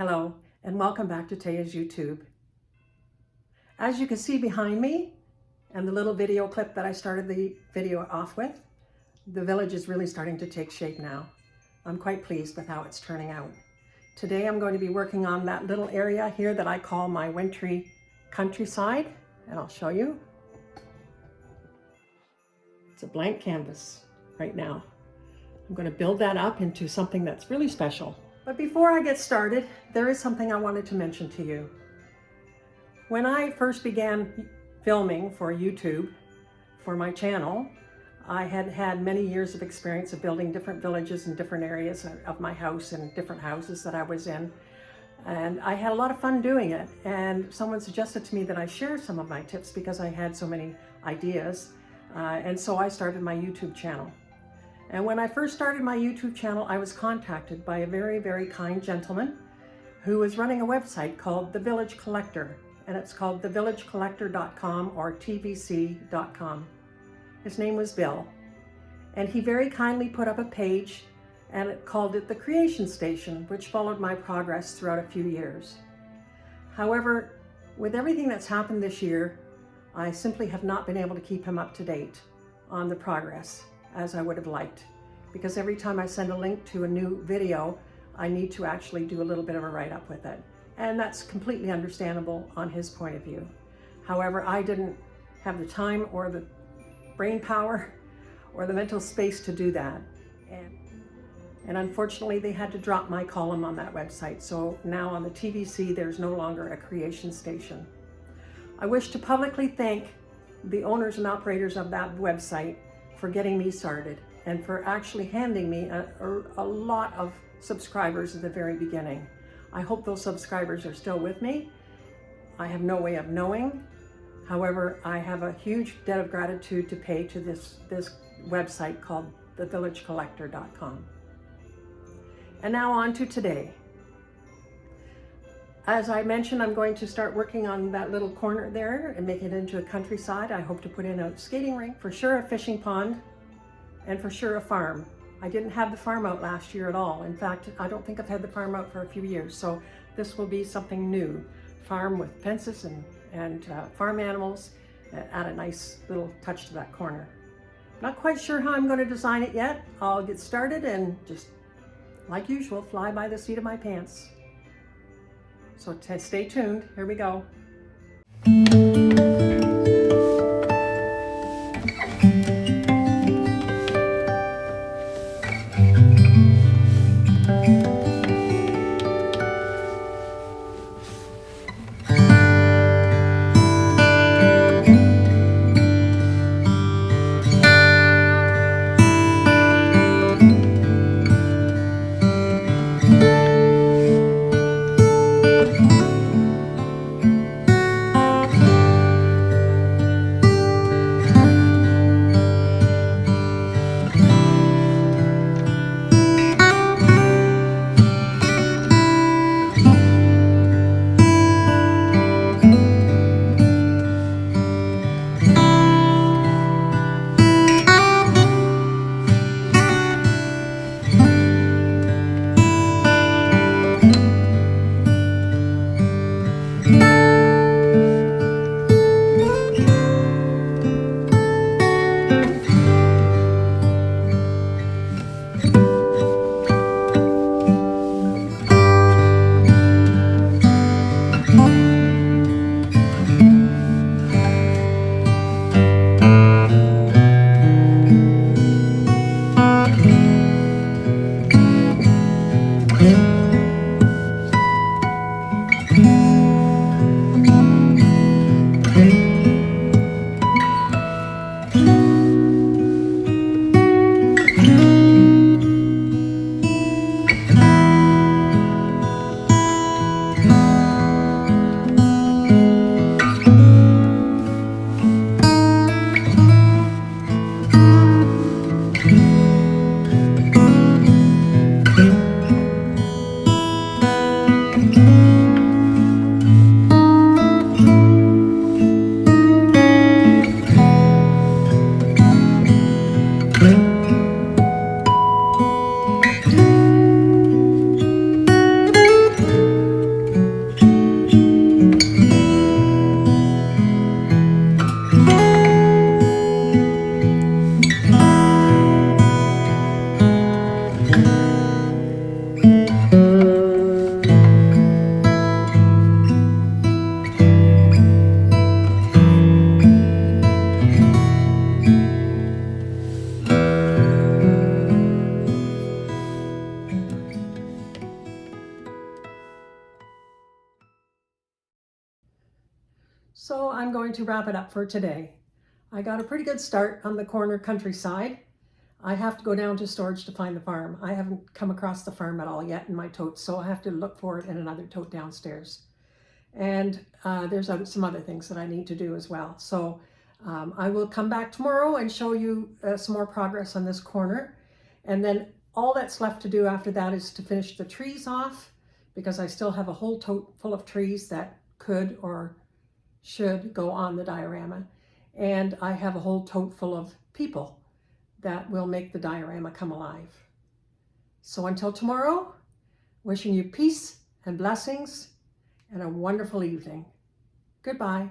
Hello, and welcome back to Taya's YouTube. As you can see behind me, and the little video clip that I started the video off with, the village is really starting to take shape now. I'm quite pleased with how it's turning out. Today I'm going to be working on that little area here that I call my wintry countryside, and I'll show you. It's a blank canvas right now. I'm going to build that up into something that's really special. But before I get started, there is something I wanted to mention to you. When I first began filming for YouTube, for my channel, I had had many years of experience of building different villages in different areas of my house and different houses that I was in. And I had a lot of fun doing it. And someone suggested to me that I share some of my tips because I had so many ideas. And so I started my YouTube channel. And when I first started my YouTube channel, I was contacted by a very, very kind gentleman who was running a website called The Village Collector. And it's called thevillagecollector.com or tvc.com. His name was Bill. And he very kindly put up a page and it called it The Creation Station, which followed my progress throughout a few years. However, with everything that's happened this year, I simply have not been able to keep him up to date on the progress as I would have liked. Because every time I send a link to a new video, I need to actually do a little bit of a write-up with it. And that's completely understandable on his point of view. However, I didn't have the time or the brain power or the mental space to do that. And unfortunately, they had to drop my column on that website. So now on the TVC, there's no longer a creation station. I wish to publicly thank the owners and operators of that website for getting me started and for actually handing me a lot of subscribers at the very beginning. I hope those subscribers are still with me. I have no way of knowing. However, I have a huge debt of gratitude to pay to this website called thevillagecollector.com. And now on to today. As I mentioned, I'm going to start working on that little corner there and make it into a countryside. I hope to put in a skating rink, for sure a fishing pond, and for sure a farm. I didn't have the farm out last year at all. In fact, I don't think I've had the farm out for a few years. So this will be something new. Farm with fences and farm animals, add a nice little touch to that corner. Not quite sure how I'm going to design it yet. I'll get started and just, like usual, fly by the seat of my pants. So stay tuned. Here we go. So I'm going to wrap it up for today. I got a pretty good start on the corner countryside. I have to go down to storage to find the farm. I haven't come across the farm at all yet in my totes, so I have to look for it in another tote downstairs. And there's some other things that I need to do as well. So I will come back tomorrow and show you some more progress on this corner. And then all that's left to do after that is to finish the trees off, because I still have a whole tote full of trees that could or should go on the diorama. And I have a whole tote full of people that will make the diorama come alive. So until tomorrow, wishing you peace and blessings and a wonderful evening. Goodbye.